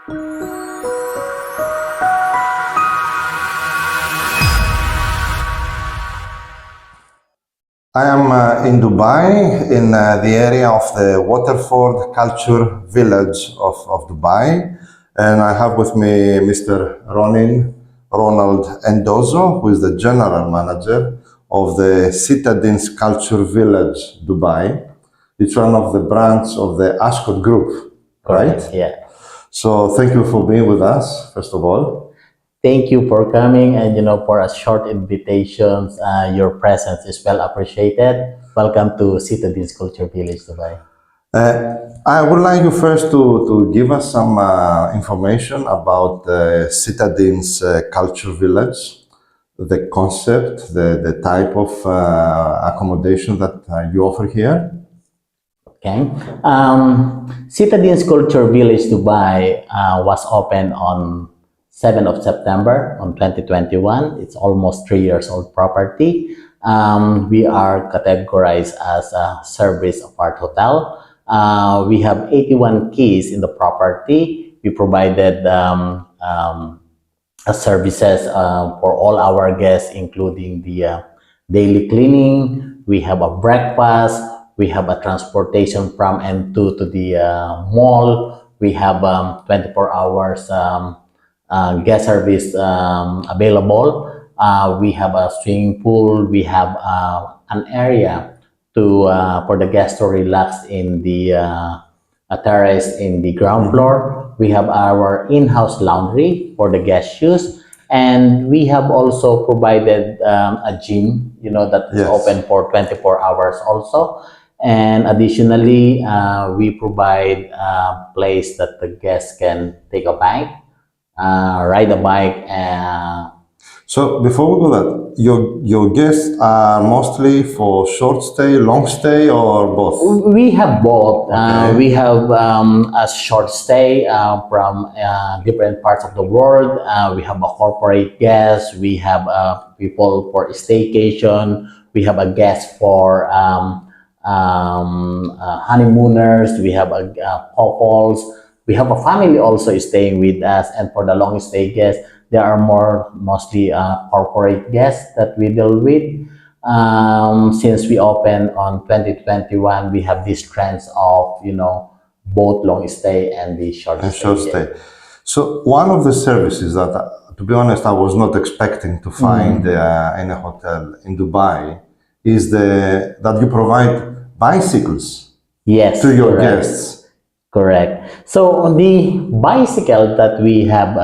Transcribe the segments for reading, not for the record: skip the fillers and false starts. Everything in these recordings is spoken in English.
I am in Dubai, in the area of the Waterford Culture Village of Dubai. And I have with me Mr. Ronin Ronald Endozo, who is the General Manager of the Citadines Culture Village Dubai. It's one of the branches of the Ascot Group, right? Yeah. So thank you for being with us, first of all. Thank you for coming, and for a short invitations. Your presence is well appreciated. Welcome to Citadines Culture Village Dubai. I would like you first to give us some information about the Citadines Culture Village, the concept, the type of accommodation that you offer here. Okay. Citadines Culture Village Dubai was opened on 7th of September on 2021. It's almost 3 years old property. We are categorized as a service apart hotel. We have 81 keys in the property. We provided services for all our guests, including the daily cleaning. We have a breakfast. We have a transportation from and to the mall. We have 24 hours guest service available. We have a swimming pool. We have an area for the guests to relax in the terrace in the ground floor. We have our in-house laundry for the guest use, and we have also provided a gym, that is open for 24 hours also. And additionally, we provide a place that the guests can take a bike, ride a bike. So before we do that, your guests are mostly for short stay, long stay, or both? We have both. Okay. We have a short stay from different parts of the world. We have a corporate guest. We have people for staycation. We have a guest for honeymooners. We have couples. We have a family also staying with us, and for the long stay guests, there are mostly corporate guests that we deal with. Since we opened on 2021, we have these trends of both long stay and the short stay. So one of the services that, to be honest, I was not expecting to find in a hotel in Dubai is that you provide bicycles to your guests. Correct. So on the bicycle that we have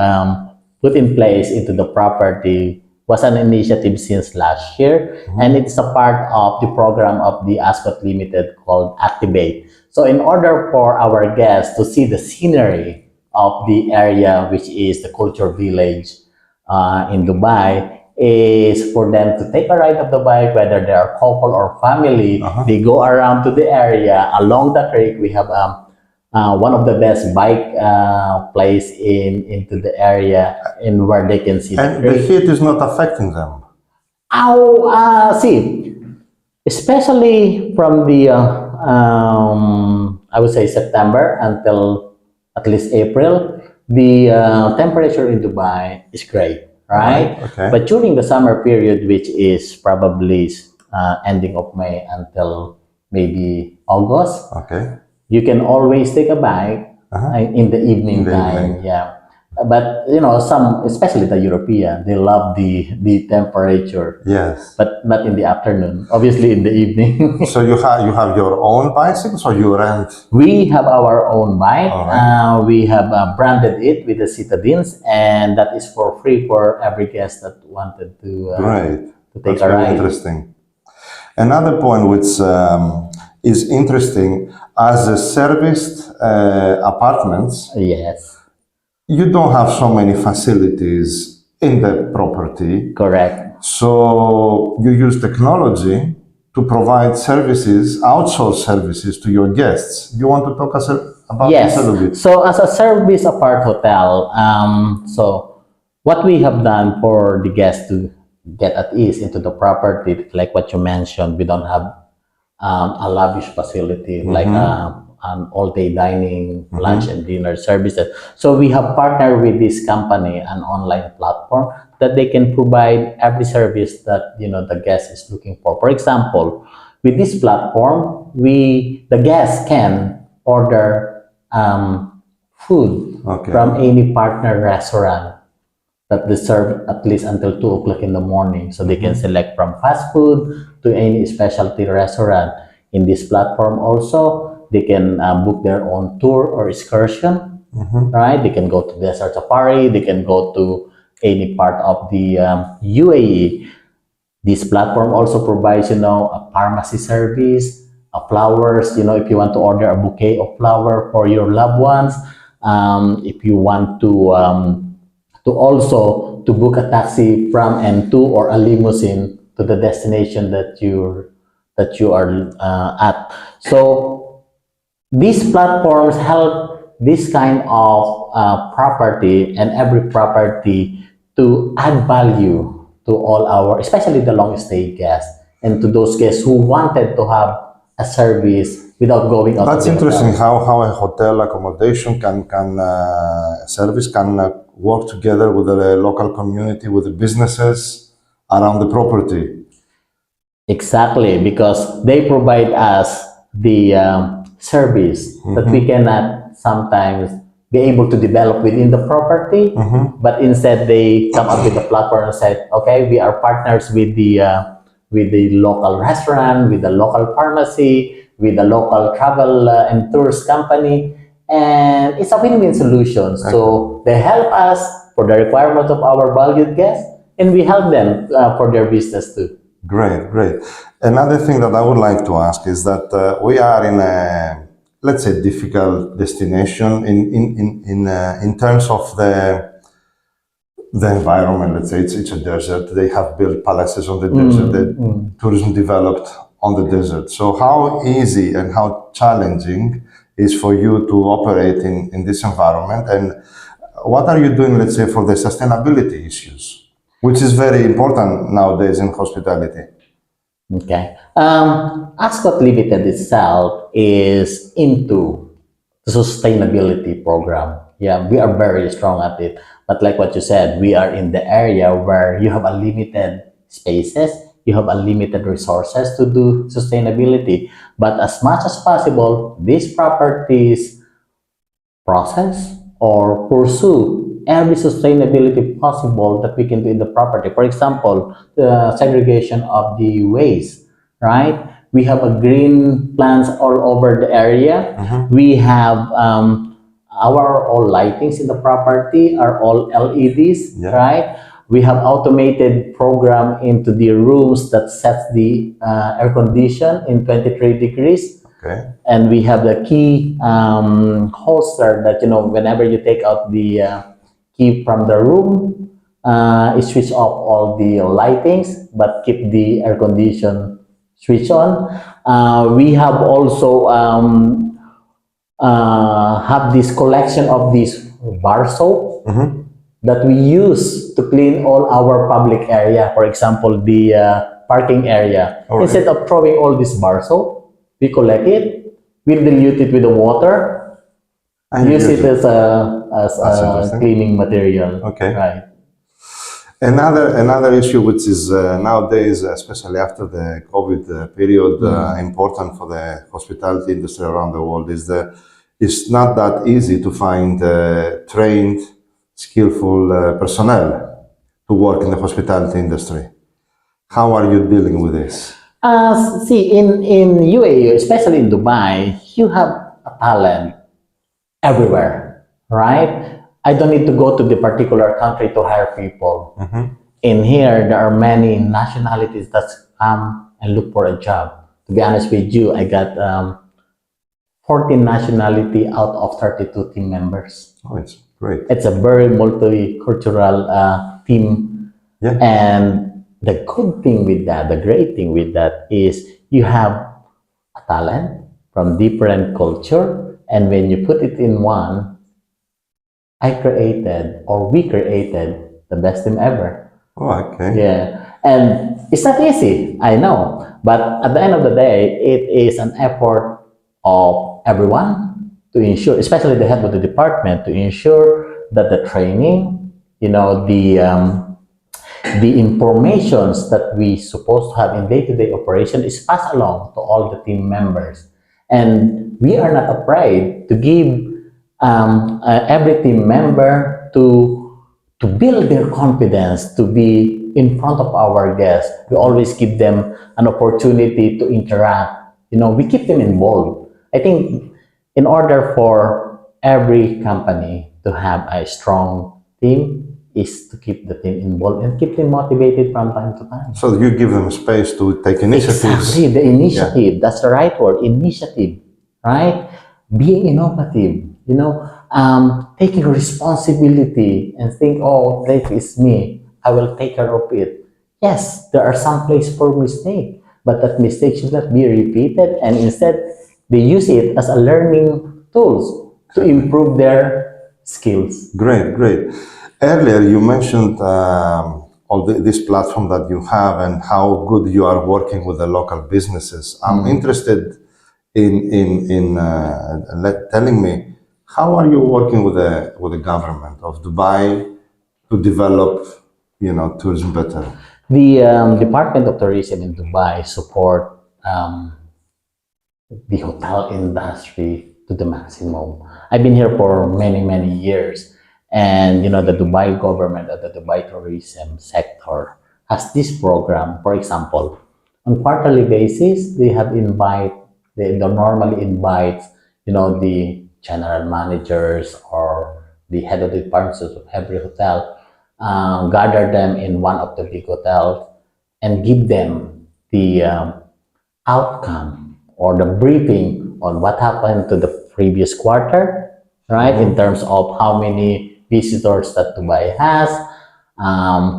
put in place into the property was an initiative since last year, and it's a part of the program of the Ascot Limited called Activate. So in order for our guests to see the scenery of the area, which is the culture village in Dubai, is for them to take a ride of the bike, whether they are couple or family. They go around to the area. Along the creek, we have one of the best bike place into the area in where they can see and the heat is not affecting them. See, especially from the I would say September until at least April, the temperature in Dubai is great, right? Okay. But during the summer period, which is probably ending of May until maybe August, you can always take a bike in the evening time. Yeah, but some, especially the European, they love the temperature. Yes. But not in the afternoon. Obviously, in the evening. So you have your own bicycles, or you rent? We have our own bike. We have branded it with the Citadines, and that is for free for every guest that wanted to take a ride. Interesting. Another point which is interesting, as a serviced apartments, you don't have so many facilities in the property. Correct. So you use technology to provide services, outsource services to your guests. Do you want to talk about this a little bit? So as a service apart hotel, so what we have done for the guests to get at ease into the property, like what you mentioned, we don't have a lavish facility like an all-day dining, lunch and dinner services. So we have partnered with this company, an online platform, that they can provide every service that the guest is looking for. For example, with this platform, the guest can order food Okay. from any partner restaurant that they serve at least until 2 o'clock in the morning. So they can select from fast food to any specialty restaurant. In this platform also, they can book their own tour or excursion, right? They can go to desert safari, they can go to any part of the UAE. This platform also provides, a pharmacy service, flowers, if you want to order a bouquet of flower for your loved ones, if you want to also to book a taxi from and to, or a limousine to the destination that you are at. So these platforms help this kind of property and every property to add value to all our, especially the long stay guests, and to those guests who wanted to have a service without going out. That's to the interesting hotel. how a hotel accommodation can service can work together with the local community, with the businesses around the property. Exactly, because they provide us the service that we cannot sometimes be able to develop within the property, but instead they come up with a platform and said, okay, we are partners with the local restaurant, with the local pharmacy, with the local travel and tours company, and it's a win-win solution. So they help us for the requirement of our valued guests, and we help them for their business too. Great, great. Another thing that I would like to ask is that we are in a, let's say, difficult destination in terms of the environment. Let's say it's a desert. They have built palaces on the desert. The tourism developed on the desert. So how easy and how challenging is for you to operate in this environment, and what are you doing, let's say, for the sustainability issues, which is very important nowadays in hospitality? Okay. Ascot Limited itself is into the sustainability program. Yeah, we are very strong at it. But like what you said, we are in the area where you have unlimited spaces, you have unlimited resources to do sustainability. But as much as possible, these properties process or pursue every sustainability possible that we can do in the property. For example, the segregation of the waste, right? We have a green plants all over the area. We have our all lightings in the property are all LEDs, right? We have automated program into the rooms that sets the air condition in 23 degrees. Okay. And we have the key holster that, whenever you take out the key from the room, it switch off all the lightings, but keep the air condition switch on. We have also have this collection of this bar soap that we use to clean all our public area. For example, the parking area. Instead of throwing all this bar soap, we collect it, we dilute it with the water, and use it as a cleaning material. Okay. Right. Another issue which is nowadays, especially after the COVID period, important for the hospitality industry around the world is it's not that easy to find trained, skillful personnel to work in the hospitality industry. How are you dealing with this? See, in UAE, especially in Dubai, you have a talent everywhere, right? I don't need to go to the particular country to hire people. In here, there are many nationalities that come and look for a job. To be honest with you, I got 14 nationality out of 32 team members. Oh, it's great. It's a very multicultural team. Yeah. And the good thing with that, the great thing with that is you have a talent from different culture, and when you put it in one, we created the best team ever. Oh, okay. Yeah, and it's not easy, I know, but at the end of the day, it is an effort of everyone to ensure, especially the head of the department, to ensure that the training, the informations that we supposed to have in day-to-day operation is passed along to all the team members. And we are not afraid to give every team member to build their confidence, to be in front of our guests. We always give them an opportunity to interact. We keep them involved. I think in order for every company to have a strong team is to keep the team involved and keep them motivated from time to time. So you give them space to take initiatives. Exactly, the initiative. That's the right word, initiative, right? Being innovative, taking responsibility and think, oh, that is me. I will take care of it. Yes, there are some places for mistake, but that mistake should not be repeated, and instead they use it as a learning tools to improve their skills. Great, great. Earlier, you mentioned this platform that you have and how good you are working with the local businesses. I'm interested in telling me, how are you working with the government of Dubai to develop, tourism better? The Department of Tourism in Dubai support the hotel industry to the maximum. I've been here for many, many years. And the Dubai government or the Dubai tourism sector has this program. For example, on quarterly basis, they normally invite the general managers or the head of the departments of every hotel, gather them in one of the big hotels and give them the outcome or the briefing on what happened to the previous quarter, right? In terms of how many visitors that Dubai has,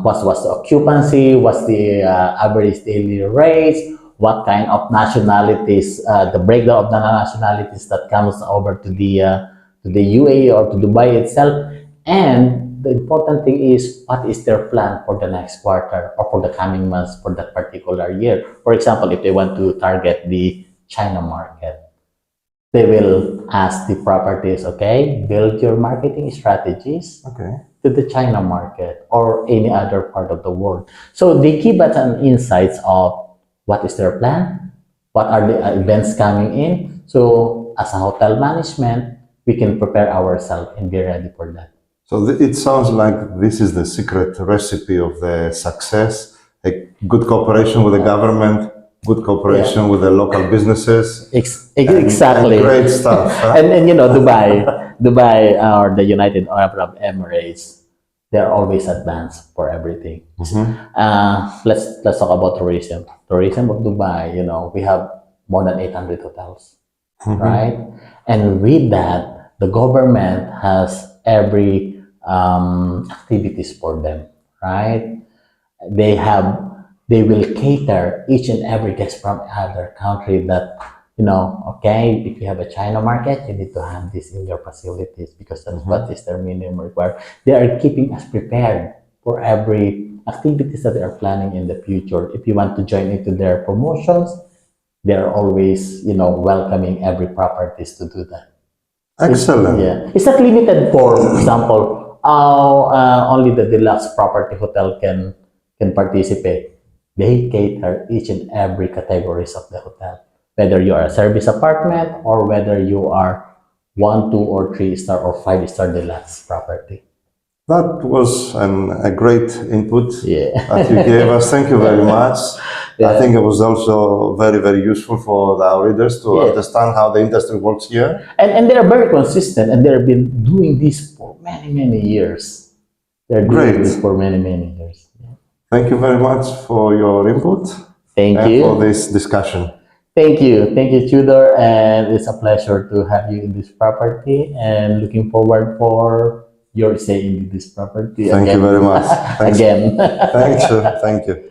what's the occupancy, what's the average daily rates, what kind of nationalities, the breakdown of the nationalities that comes over to the UAE or to Dubai itself, and the important thing is what is their plan for the next quarter or for the coming months for that particular year. For example, if they want to target the China market, they will ask the properties, okay, build your marketing strategies to the China market or any other part of the world. So they give us an insights of what is their plan, what are the events coming in. So as a hotel management, we can prepare ourselves and be ready for that. So it sounds like this is the secret recipe of the success, a good cooperation with the government, good cooperation with the local businesses. Exactly. And great stuff. Huh? and Dubai or the United Arab Emirates, they're always advanced for everything. Let's talk about tourism. Tourism of Dubai, we have more than 800 hotels, right? And with that, the government has every activities for them, right? They will cater each and every guest from other country that, okay, if you have a China market, you need to have this in your facilities because that's what is their minimum required. They are keeping us prepared for every activities that they are planning in the future. If you want to join into their promotions, they're always, welcoming every properties to do that. Excellent. It's not limited for example, only the deluxe property hotel can participate. They cater each and every categories of the hotel, whether you are a service apartment or whether you are 1, 2, or 3-star or 5-star deluxe property. That was a great input that you Yeah. gave us. Thank you very much. I think it was also very, very useful for our readers to understand how the industry works here. And they are very consistent and they've been doing this for many, many years. They're doing this for many, many years. Thank you very much for your input. Thank you. For this discussion. Thank you, Tudor, and it's a pleasure to have you in this property and looking forward for your stay in this property. Thank you very much. Again. Thank you. Thank you.